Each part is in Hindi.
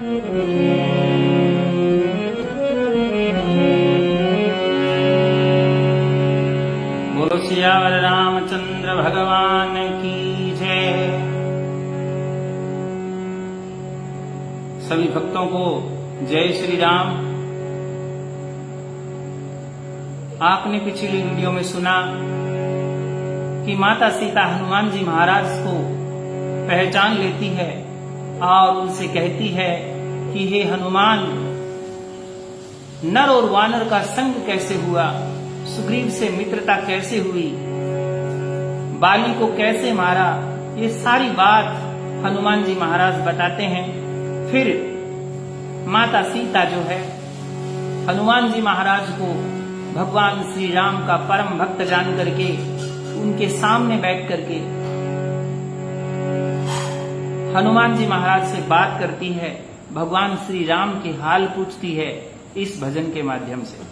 बोलो सियावर रामचंद्र भगवान की जय। सभी भक्तों को जय श्री राम। आपने पिछली वीडियो में सुना कि माता सीता हनुमान जी महाराज को पहचान लेती है और उनसे कहती है कि हे हनुमान, नर और वानर का संग कैसे हुआ, सुग्रीव से मित्रता कैसे हुई, बाली को कैसे मारा, ये सारी बात हनुमान जी महाराज बताते हैं। फिर माता सीता जो है हनुमान जी महाराज को भगवान श्री राम का परम भक्त जान करके उनके सामने बैठ करके हनुमान जी महाराज से बात करती है, भगवान श्री राम के हाल पूछती है इस भजन के माध्यम से।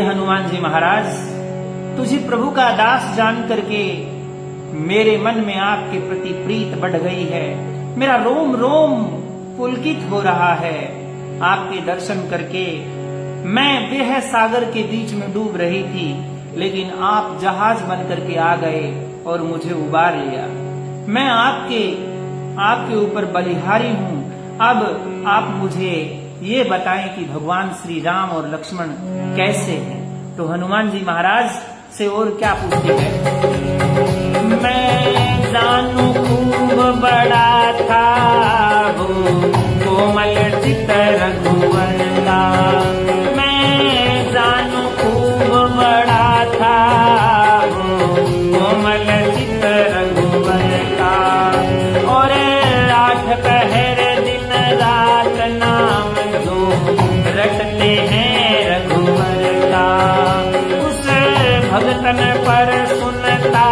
हनुमान जी महाराज, तुझे प्रभु का दास जान करके मेरे मन में आपके प्रति प्रीत बढ़ गई है। मेरा रोम रोम पुलकित हो रहा है आपके दर्शन करके। मैं विरह सागर के बीच में डूब रही थी, लेकिन आप जहाज बन करके आ गए और मुझे उबार लिया। मैं आपके ऊपर बलिहारी हूँ। अब आप मुझे ये बताएं कि भगवान श्री राम और लक्ष्मण कैसे हैं। तो हनुमान जी महाराज से और क्या पूछते हैं, मैं जानू खूब बड़ा था वो कोमल चित रघुवर का, मैं जानू खूब बड़ा था वो कोमल चित रघुवर का, और 8 पहर दिन रात नाम जो रटते हैं रघुवर का, उस भगतन पर सुनता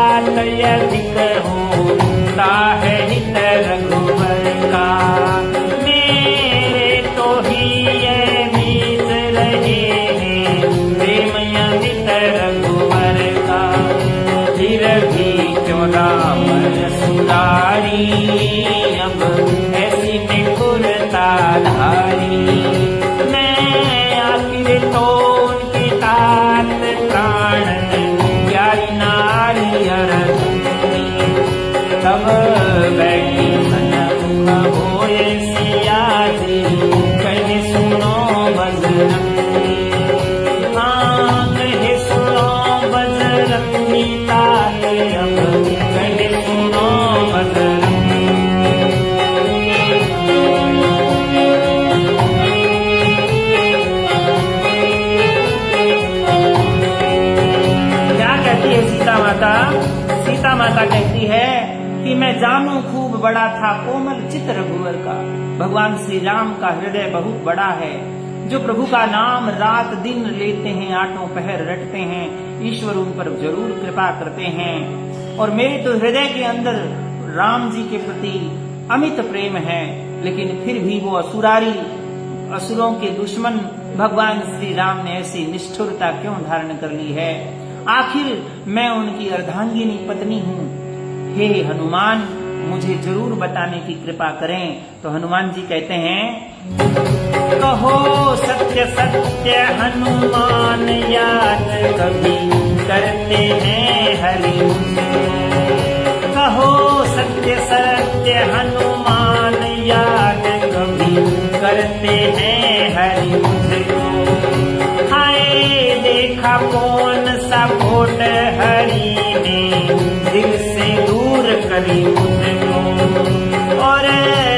अधिक होता है हित रघुवर का। मेरे तो ही ये मीत रहे हैं प्रेम अमित रघुवर का, फिर भी क्यों राम सुरारी अब ऐसी निपुरता धारी। मैं आखिर तो उनकी तात कब बैठी सन्मुख होए सिया जी, कहे सुनो बजरंगी। हाँ कहे सुनो बजरंगी ताल अब, कहे सुनो बजरंगी। क्या कहती है सीता माता? सीता माता कहती है कि मैं जानू खूब बड़ा था कोमल चित रघुवर का। भगवान श्री राम का हृदय बहुत बड़ा है। जो प्रभु का नाम रात दिन लेते हैं, आठों पहर रटते हैं, ईश्वर उन पर जरूर कृपा करते हैं। और मेरे तो हृदय के अंदर राम जी के प्रति अमित प्रेम है, लेकिन फिर भी वो असुरों के दुश्मन भगवान श्री राम ने ऐसी निष्ठुरता क्यों धारण कर ली है? आखिर मैं उनकी अर्धांगिनी पत्नी हूँ। हे हनुमान, मुझे जरूर बताने की कृपा करें। तो हनुमान जी कहते हैं, कहो सत्य सत्य हनुमान याद कभी करते हैं हरि मुझको। कहो सत्य सत्य हनुमान याद कभी करते हैं हरि मुझको। हाय देखा कौन सा खोट हरि ने दिल से दूर करी मुझको। और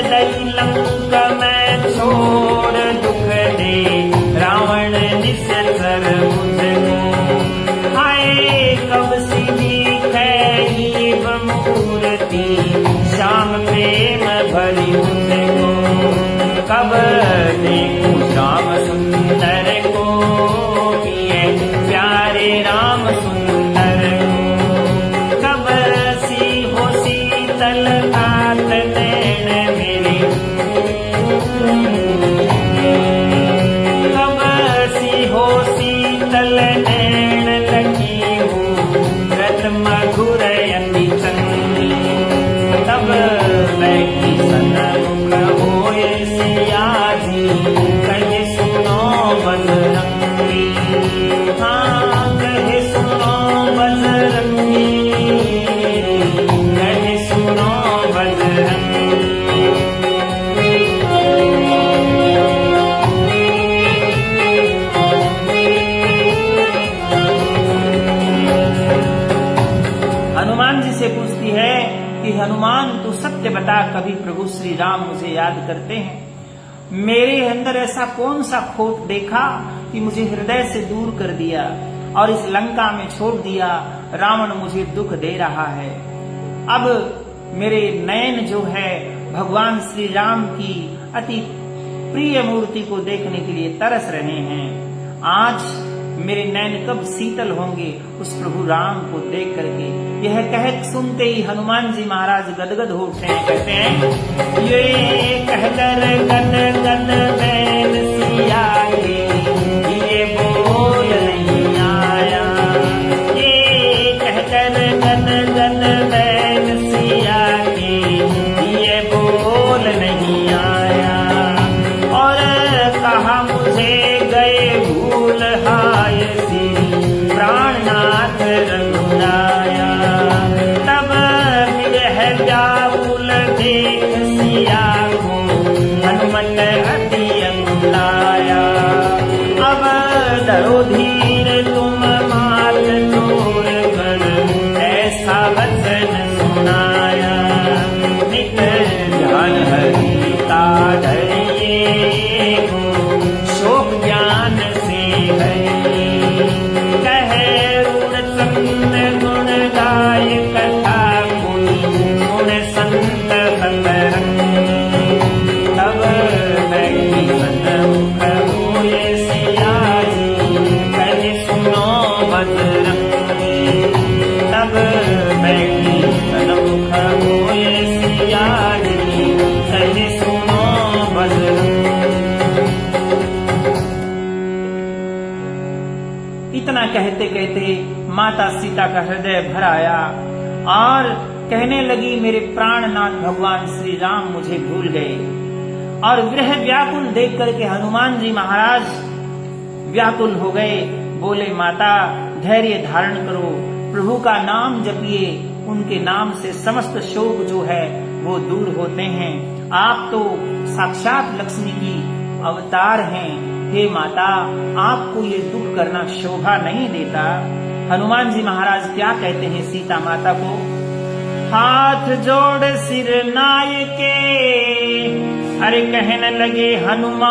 दई लंका में छोड़ दुख दे रावण निश्चर मुझको। हाय कब सी दिखे मूर्ति श्याम प्रेम भरी मुझको। कब देखूं श्याम सुंदर को, पिए प्यारे राम सुंदर को। कब सी हो शीतल कात नैन मेरे, कब सी हो शीतल नैन लगी हो रत मधुर अति चंदी। तब बैठी सन्मुख होए सिया जी, कहे सुनो बजरंगी। हाँ कहे सुनो बजरंगी, कहे सुनो बजरंगी। हनुमान जी से पूछती है कि हनुमान तू सत्य बता, कभी प्रभु श्री राम मुझे याद करते हैं? मेरे अंदर ऐसा कौन सा खोट देखा कि मुझे हृदय से दूर कर दिया और इस लंका में छोड़ दिया? रावण मुझे दुख दे रहा है। अब मेरे नयन जो है भगवान श्री राम की अति प्रिय मूर्ति को देखने के लिए तरस रहे हैं। आज मेरे नैन कब शीतल होंगे उस प्रभु राम को देख करके। यह कह सुनते ही हनुमान जी महाराज गदगद हो उठते हैं। कहते हैं, ये कहकर गद गद नैन सिया के, ये बोल नहीं आया। ये कहकर गद गद नैन सिया के, ये बोल नहीं आया। और कहा मुझे गए भूल हाय श्री प्राणनाथ रघुराया। तब विरह व्याकुल देख सिया को हनुमत अति अंगुलाया। अब डरो धीर तुम मात चोर कर, ऐसा वचन सुनाया। नित ध्यान हरि का धरिए हो, शोक ज्ञान से हरि। कहे रुण संत गुण गाय कथा कोई, गुण संत सतरंगी। तब बैठी सन्मुख होए सिया जी, कहे सुनो बजरंगी। तब बैठी सन्मुख होए सिया जी, कहे सुनो बजरंगी। इतना कहते कहते माता सीता का हृदय भर आया और कहने लगी, मेरे प्राणनाथ भगवान श्री राम मुझे भूल गए। और विरह व्याकुल देख करके हनुमान जी महाराज व्याकुल हो गए। बोले, माता धैर्य धारण करो, प्रभु का नाम जपिए, उनके नाम से समस्त शोक जो है वो दूर होते हैं। आप तो साक्षात लक्ष्मी की अवतार हैं। हे माता, आपको ये दुख करना शोभा नहीं देता। हनुमान जी महाराज क्या कहते हैं सीता माता को? हाथ जोड़ सिर नाय के, अरे कहने लगे हनुमान,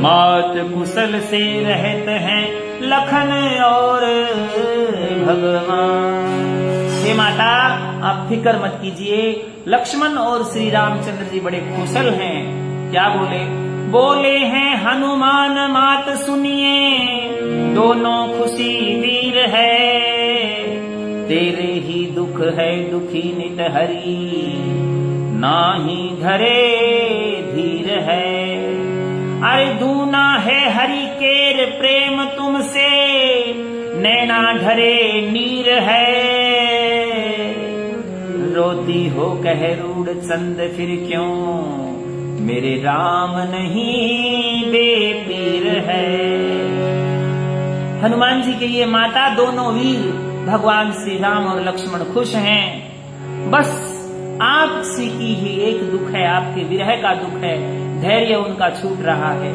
मात कुशल से रहते हैं लखन और भगवान। हे माता, आप फिक्र मत कीजिए, लक्ष्मण और श्री रामचंद्र जी बड़े कुशल हैं। क्या बोले? बोले हैं हनुमान मात सुनिए, दोनों खुशी वीर है, तेरे ही दुख है दुखी नित हरि, नाही धरे धीर है। अरे दूना है हरि केर प्रेम तुमसे, नैना ढरे नीर है, रोती हो कह रूढ़ चंद फिर क्यों, मेरे राम नहीं बेपीर है। हनुमान जी के ये माता दोनों वीर भगवान श्री राम और लक्ष्मण खुश हैं। बस आपसी की ही एक दुख है, आपके विरह का दुख है, धैर्य उनका छूट रहा है।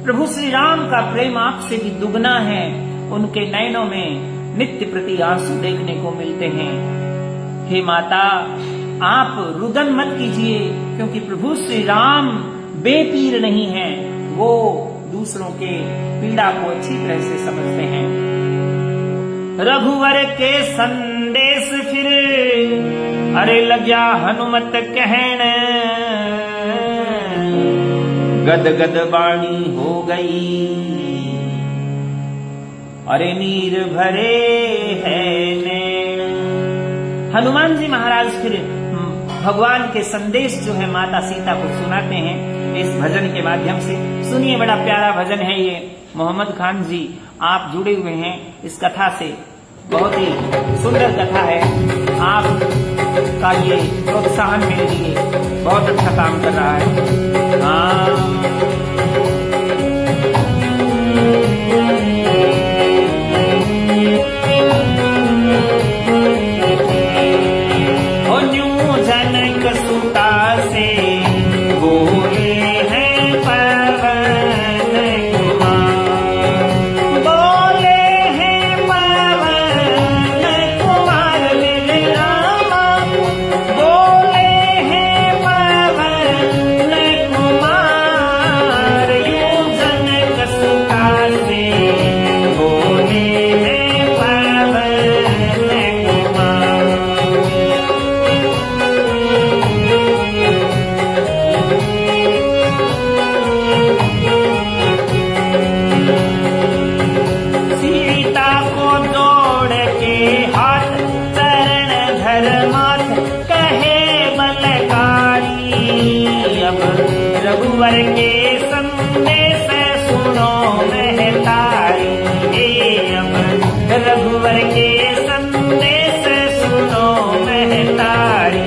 प्रभु श्री राम का प्रेम आपसे भी दुगना है, उनके नयनों में नित्य प्रति आंसू देखने को मिलते हैं। हे माता, आप रुदन मत कीजिए, क्योंकि प्रभु श्री राम बेपीर नहीं हैं, वो दूसरों के पीड़ा को अच्छी तरह से समझते हैं। रघुवर के संदेश फिर, अरे लग्या हनुमत कहन, गद गद बाणी हो गई, अरे नीर भरे है नैन। हनुमान जी महाराज फिर भगवान के संदेश जो है माता सीता को सुनाते हैं इस भजन के माध्यम से। सुनिए, बड़ा प्यारा भजन है ये। मोहम्मद खान जी आप जुड़े हुए हैं इस कथा से, बहुत ही सुंदर कथा है। आपका ये प्रोत्साहन मेरे लिए बहुत अच्छा काम कर रहा है। रघुवर के संदेश सुनो महतारी, अब रघुवर के संदेश सुनो महतारी।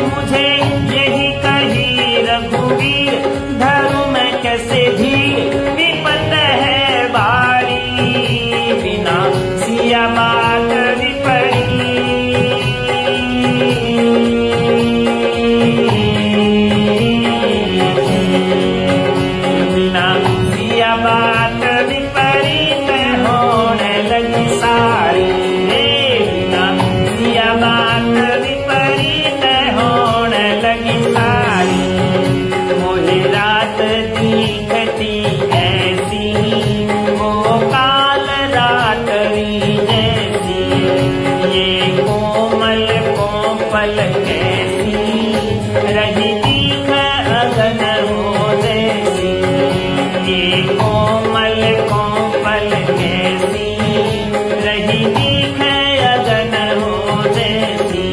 मुझे यही कही रघुवीर, धर्म कैसे धीर, विपत है भारी, बिना सिया बात विपरी। बात विपरीत होने लगी सारी, बिना सिया बात विपरीत होने लगी सारी। मुझे रात दिखती ऐसी, वो काल रात्रि जैसी, ये कोमल कोमल कैसी, रही दीख अगन हो जैसी, ये कोमल कोमल कैसी, रही दीख अगन हो जैसी।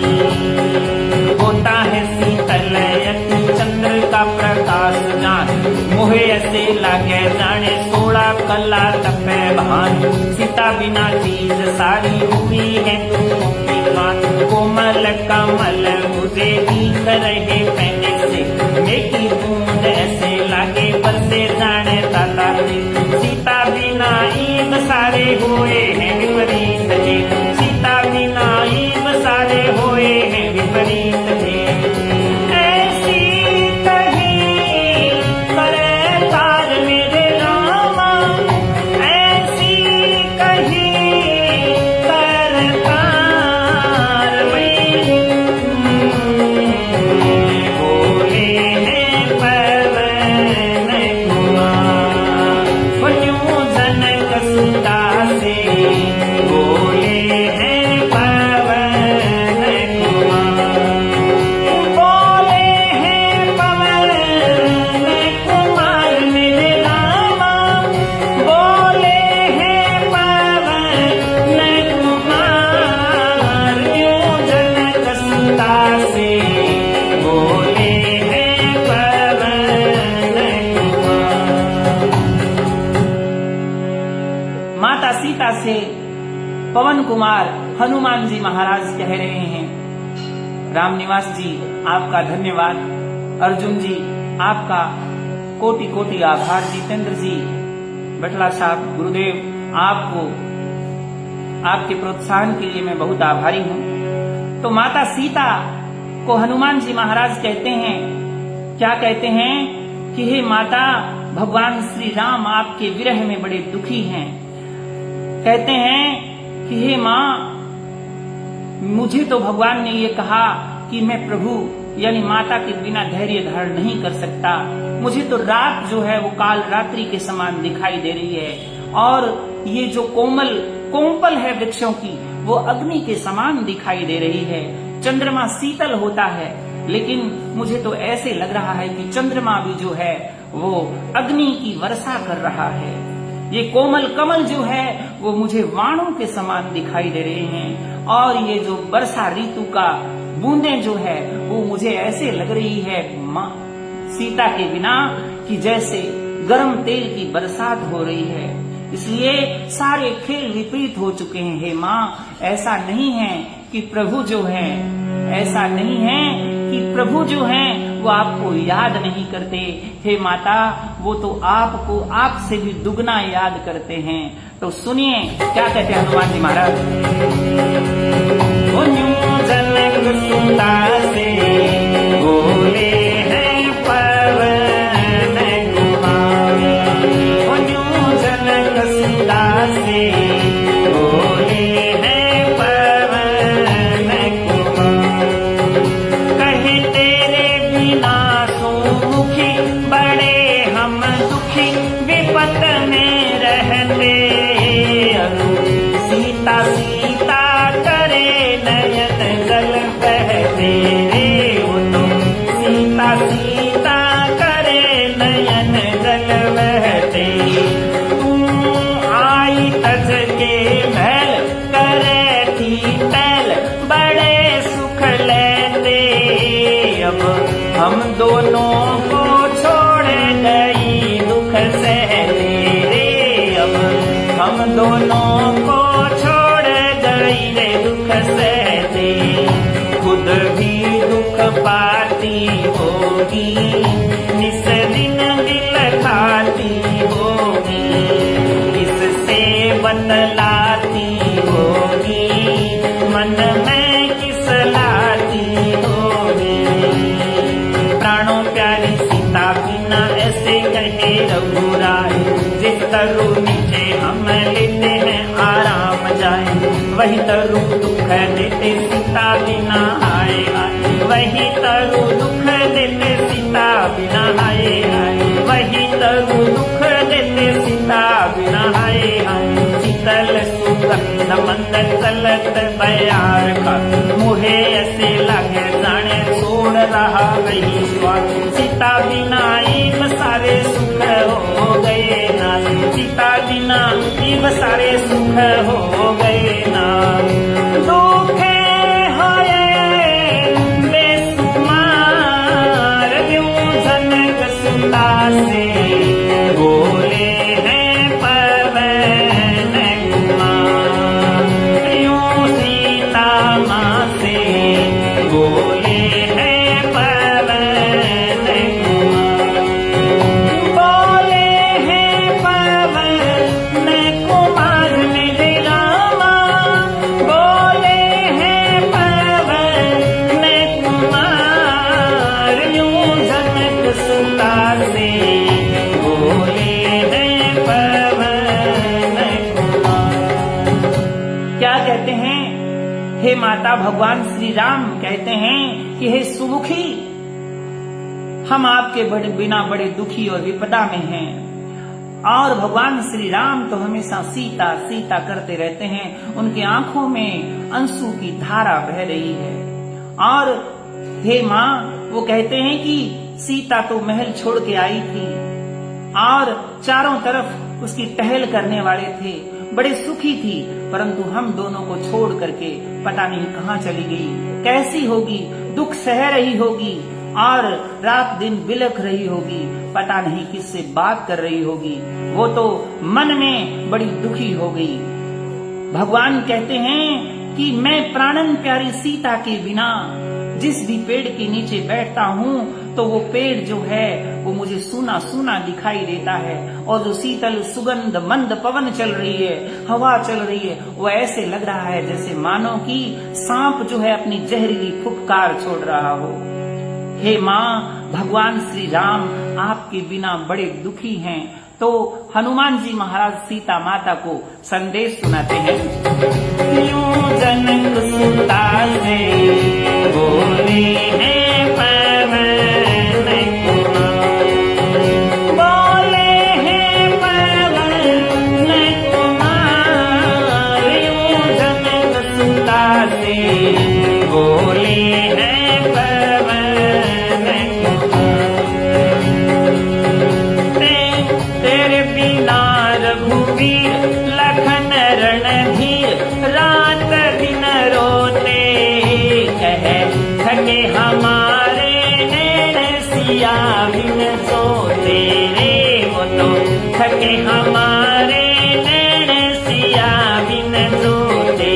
होता है शीतल यति चंद्र का प्रकाश जान, मोहे ऐसे लागे जाने 16 कला तपे भान। सीता बिना चीज सारी हुई है तुमों की खान, कोमल कमल मुझे दिख रहे पहले से, मेरी बूंद ऐसे लागे बरसे जाने ताता। सीता बिना बिना ईब सारे होए हैं विपरीत जी, सीता बिना ईब सारे होए हैं विपरीत जी। ऐसी कहीं सरकार मेरे रामा, ऐसी कहीं सरकार मेरी, बोले हैं पवन कुमार, यूं जनक सुता से बोले हैं पवन कुमार, बोले हैं पवन कुमार मेरे रामा, बोले हैं पवन कुमार, यूं जनक सुता से बोले हैं पवन कुमार। माता सीता से पवन कुमार हनुमान जी महाराज कह रहे हैं, रामनिवास जी आपका धन्यवाद, अर्जुन जी आपका कोटि कोटि आभार, जितेंद्र जी, बटला साहब, गुरुदेव आपको आपके प्रोत्साहन के लिए मैं बहुत आभारी हूं। तो माता सीता को हनुमान जी महाराज कहते हैं, क्या कहते हैं कि हे माता, भगवान श्री राम आपके विरह में बड़े दुखी हैं। कहते हैं कि हे मां, मुझे तो भगवान ने ये कहा कि मैं प्रभु यानी माता के बिना धैर्य धारण नहीं कर सकता। मुझे तो रात जो है वो काल रात्रि के समान दिखाई दे रही है, और ये जो कोमल कोमपल है वृक्षों की वो अग्नि के समान दिखाई दे रही है। चंद्रमा शीतल होता है, लेकिन मुझे तो ऐसे लग रहा है कि चंद्रमा भी जो है वो अग्नि की वर्षा कर रहा है। ये कोमल कमल जो है वो मुझे वाणों के समान दिखाई दे रहे हैं, और ये जो वर्षा ऋतु का बूंदें जो है वो मुझे ऐसे लग रही है माँ सीता के बिना कि जैसे गर्म तेल की बरसात हो रही है। इसलिए सारे खेल विपरीत हो चुके हैं। हे माँ, ऐसा नहीं है कि प्रभु जो है, ऐसा नहीं है कि प्रभु जो हैं वो आपको याद नहीं करते। हे माता, वो तो आपको आपसे भी दुगना याद करते हैं। तो सुनिए क्या कहते हैं हनुमान जी महाराज। जनक सुता से बोले हैं पवन कुमार, जनक सुता से बोले हैं पवन कुमार, कहे तेरे बिना सुमुखी बड़े हम दुखी, विपत में रहते सीता सीता करे नयन जल बहते रे, वो तो सीता सीता करे नयन जल बहते। तू आई तज के महल करे थी पहल, बड़े सुख लेते अब हम दोनों को छोड़ गई दुख सहते रे, अब हम दोनों को छोड़ गई रे दुख सहते। खुद भी दुख पाती होगी, निस दिन दिल खाती होगी, किससे बतलाती होगी, मन में किस लाती होगी। प्राणों प्यारी सीता बिना ऐसे कहे रघुराय, जिस तरु नीचे हम लेते हैं आराम जाए, वही तरु दुख देते सीता बिना आए आए, वही तरु दुख देते सीता बिना आए आए, वही तरु दुख देते सीता बिना आए आए। शीतल सुगंध मंद चलत बयार का, मुहे ऐसे लगे जाने छोड़ रहा वही स्वाद। सीता बिना ईब सारे सुख हो गए ना, सीता बिना ईब सारे सुख हो गए ना। दुखे होए बेसुमार, यूं जनक सुता से बोले हैं पवन कुमार, यूं सीता माँ से बोले हैं पवन कुमार, बोले हैं पवन माता भगवान श्री राम कहते हैं कि हे सुमुखी, हम आपके बिना बड़े दुखी और विपदा में हैं। और भगवान श्री राम तो हमेशा सीता सीता करते रहते हैं, उनकी आंखों में आंसू की धारा बह रही है। और हे माँ, वो कहते हैं कि सीता तो महल छोड़ के आई थी और चारों तरफ उसकी टहल करने वाले थे, बड़े सुखी थी, परंतु हम दोनों को छोड़ करके पता नहीं कहाँ चली गई, कैसी होगी, दुख सह रही होगी और रात दिन बिलख रही होगी, पता नहीं किससे बात कर रही होगी। वो तो मन में बड़ी दुखी हो गई। भगवान कहते हैं कि मैं प्राणन प्यारी सीता के बिना जिस भी पेड़ के नीचे बैठता हूँ तो वो पेड़ जो है वो मुझे सूना सूना दिखाई देता है, और जो शीतल सुगंध मंद पवन चल रही है, हवा चल रही है, वो ऐसे लग रहा है जैसे मानो कि सांप जो है अपनी जहरीली फुफकार छोड़ रहा हो। हे माँ, भगवान श्री राम आपके बिना बड़े दुखी हैं। तो हनुमान जी महाराज सीता माता को संदेश सुनाते हैं। क्यों जनक सुता से बोले हैं पवन कुमार, बोले हैं पवन कुमार, क्यों जनक सुता से बोले हैं पवन रघुवीर लखन रणधीर रात दिन रोते, कह थके हमारे नैन सिया बिन सोते रे, वो तो थके हमारे नैन सिया बिन सोते।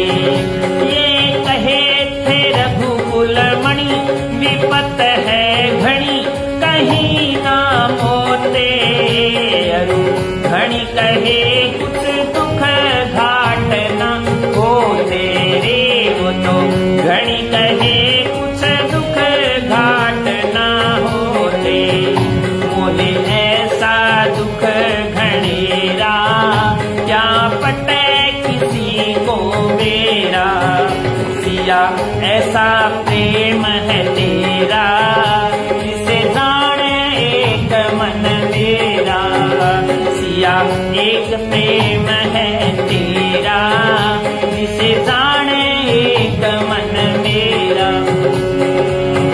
ये कहे थे रघुकुल मणि विपत है घड़ी कहीं ना मोते, घड़ी कहे कुछ दुख घाट न हो तेरे, वो तो घड़ी कहे कुछ दुख घाट न होते। मोहे ऐसा दुख घड़ेरा क्या पटे किसी को मेरा, सिया ऐसा प्रेम है तेरा जिसे जाने एक मन मेरा, सिया एक प्रेम है तेरा जिसे जाने एक मन मेरा।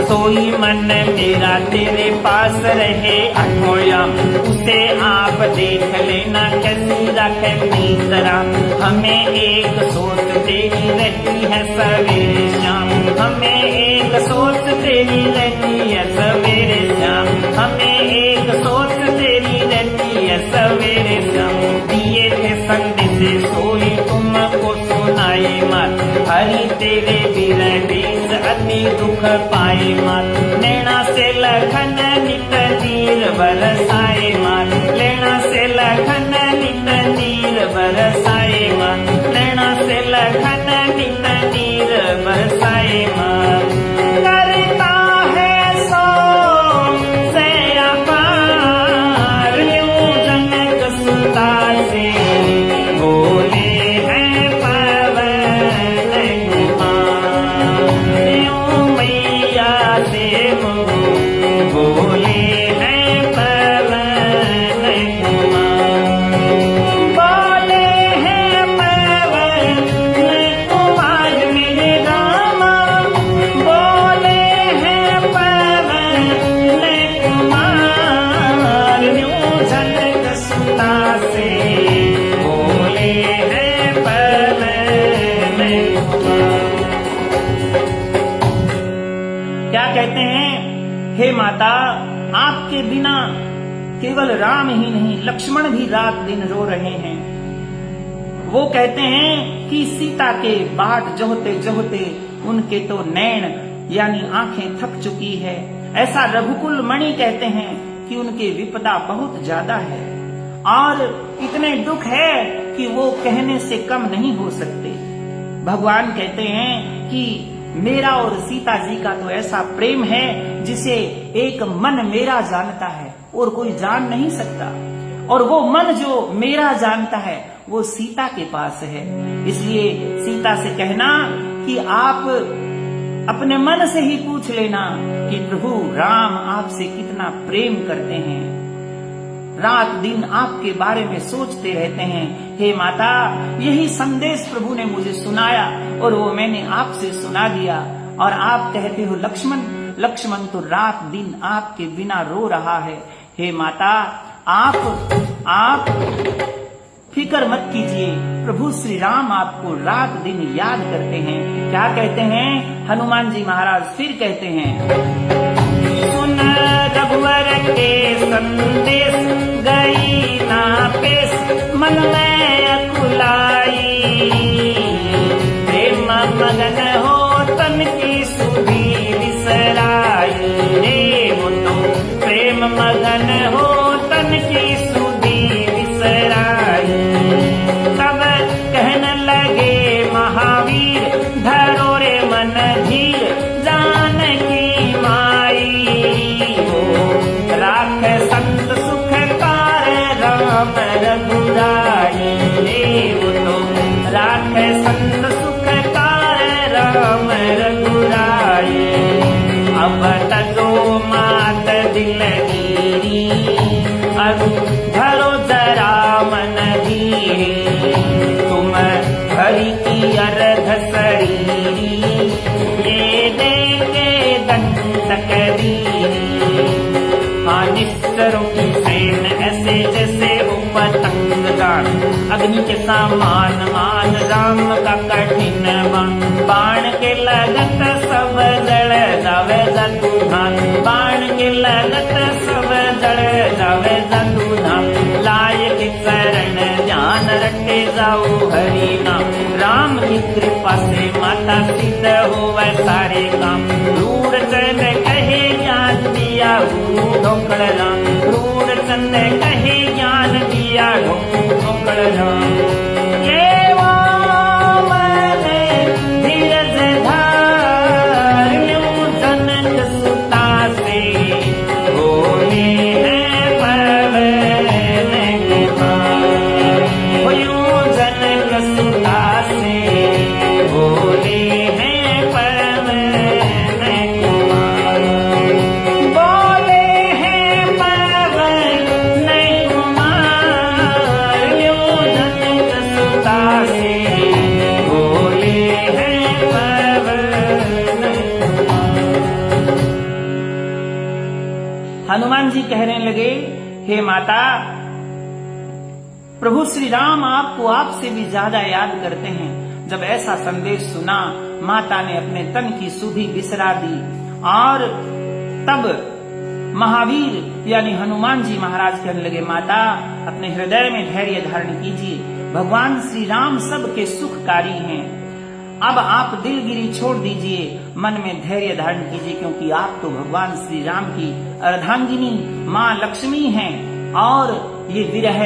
सोई मन मेरा तेरे पास रहे अठोयाम, उसे आप देख लेना कैसी रखे तीसरा। हमें एक सोच तेरी रहती है सवेरे शाम, हमें एक सोच तेरी रहती है सवेरे शाम, हमें एक सोच तेरी रहती है सवेरे शाम। दिए थे संदेश सोई तुमको सुनाई मत, हरि तेरे बिरह बीच अति दुख पाई मत। नैना से लखन नित तीर बरसाए मत, नैना से लखन नित तीर बरसाए मत, नैना से लखन नित तीर बरसाए मत। करता है सो से अपार, यूं जनक सुता से बोले हैं पवन कुमार, यूं मैया से बोले हैं पवन कुमार, बोले हैं पवन कुमार मेरे रामा, बोले हैं पवन कुमार, यूं जनक सुता से बोले हैं पवन कुमार। क्या कहते हैं? हे माता, आपके बिना केवल राम ही नहीं लक्ष्मण भी रात दिन रो रहे हैं। वो कहते हैं कि सीता के बाट जोहते जोहते उनके तो नैन यानी आंखें थक चुकी है। ऐसा रघुकुल मणि कहते हैं कि उनके विपदा बहुत ज्यादा है और इतने दुख है कि वो कहने से कम नहीं हो सकते। भगवान कहते हैं कि मेरा और सीता जी का तो ऐसा प्रेम है जिसे एक मन मेरा जानता है और कोई जान नहीं सकता, और वो मन जो मेरा जानता है वो सीता के पास है। इसलिए सीता से कहना कि आप अपने मन से ही पूछ लेना कि प्रभु राम आपसे कितना प्रेम करते हैं, रात दिन आपके बारे में सोचते रहते हैं। हे माता, यही संदेश प्रभु ने मुझे सुनाया और वो मैंने आपसे सुना दिया। और आप कहते हो लक्ष्मण, लक्ष्मण तो रात दिन आपके बिना रो रहा है। हे माता, आप फिक्र मत कीजिए, प्रभु श्री राम आपको रात दिन याद करते हैं। क्या कहते हैं हनुमान जी महाराज? फिर कहते हैं, सुन रघुवर के संदेश, गई ना पेश मन में अकुलाई, प्रेम मगन हो तन की सुधी बिसराई, रे वो तो प्रेम मगन हो तन की सुधी बिसराई। तब कहने लगे महावीर, धरो रे मन धीर, जानकी माई, वो राख संत सुख कार राम रघुराई, वो तो राख संत सुख कार राम रघुराई। अब तजो मात दिलगिरी, अरु धरो जरा मन धीरे, तुम हरि की अर्ध शरीरी, ये देंगे दंतक दीरी। हाँ, निश्चरों की सेन ऐसे जैसे हो पतंग दान, अग्नि के समान मान राम का कठिन बाण के लगत सब जड़ जावे जतुधान, बाण के लगत सब जड़ जावे जतुधान। लाय के चरण ध्यान रटे जाओ हरि नाम, राम की कृपा से माता सिद्ध होवे सारे काम। रूढ़ चंद कहे ज्ञान दिया ढोकड़ राम, रूढ़ चंद कहे ज्ञान दिया ढोकड़ राम। हनुमान जी कहने लगे, हे माता, प्रभु श्री राम आपको आपसे भी ज्यादा याद करते हैं। जब ऐसा संदेश सुना, माता ने अपने तन की सुधि बिसरा दी और तब महावीर यानी हनुमान जी महाराज कहने लगे, माता अपने हृदय में धैर्य धारण कीजिए, भगवान श्री राम सबके सुखकारी हैं। अब आप दिलगिरी छोड़ दीजिए, मन में धैर्य धारण कीजिए, क्योंकि आप तो भगवान श्री राम की अर्धांगिनी माँ लक्ष्मी हैं। और ये विरह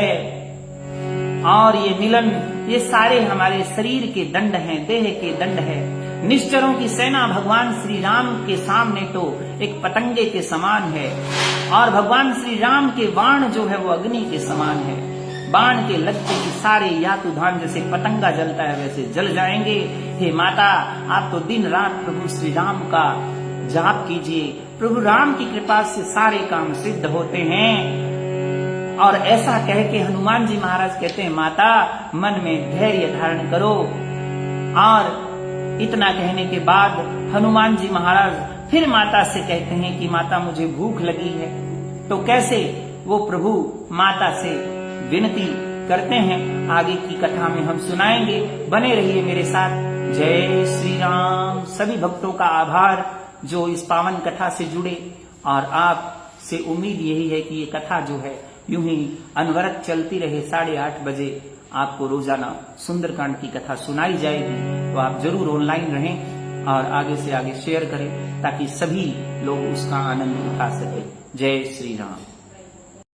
और ये मिलन, ये सारे हमारे शरीर के दंड हैं, देह के दंड है। निश्चरों की सेना भगवान श्री राम के सामने तो एक पतंगे के समान है, और भगवान श्री राम के बाण जो है वो अग्नि के समान है। बाण के लगते ही सारे यातुधान जैसे पतंगा जलता है वैसे जल जाएंगे। हे माता, आप तो दिन रात प्रभु श्री राम का जाप कीजिए, प्रभु राम की कृपा से सारे काम सिद्ध होते हैं। और ऐसा कह के हनुमान जी महाराज कहते हैं, माता मन में धैर्य धारण करो। और इतना कहने के बाद हनुमान जी महाराज फिर माता से कहते हैं कि माता मुझे भूख लगी है। तो कैसे वो प्रभु माता से विनती करते हैं, आगे की कथा में हम सुनाएंगे। बने रहिए मेरे साथ। जय श्री राम। सभी भक्तों का आभार जो इस पावन कथा से जुड़े, और आप से उम्मीद यही है कि ये कथा जो है यूं ही अनवरत चलती रहे। 8:30 बजे आपको रोजाना सुंदरकांड की कथा सुनाई जाएगी। तो आप जरूर ऑनलाइन रहें और आगे से आगे शेयर करें ताकि सभी लोग उसका आनंद उठा सके। जय श्री राम।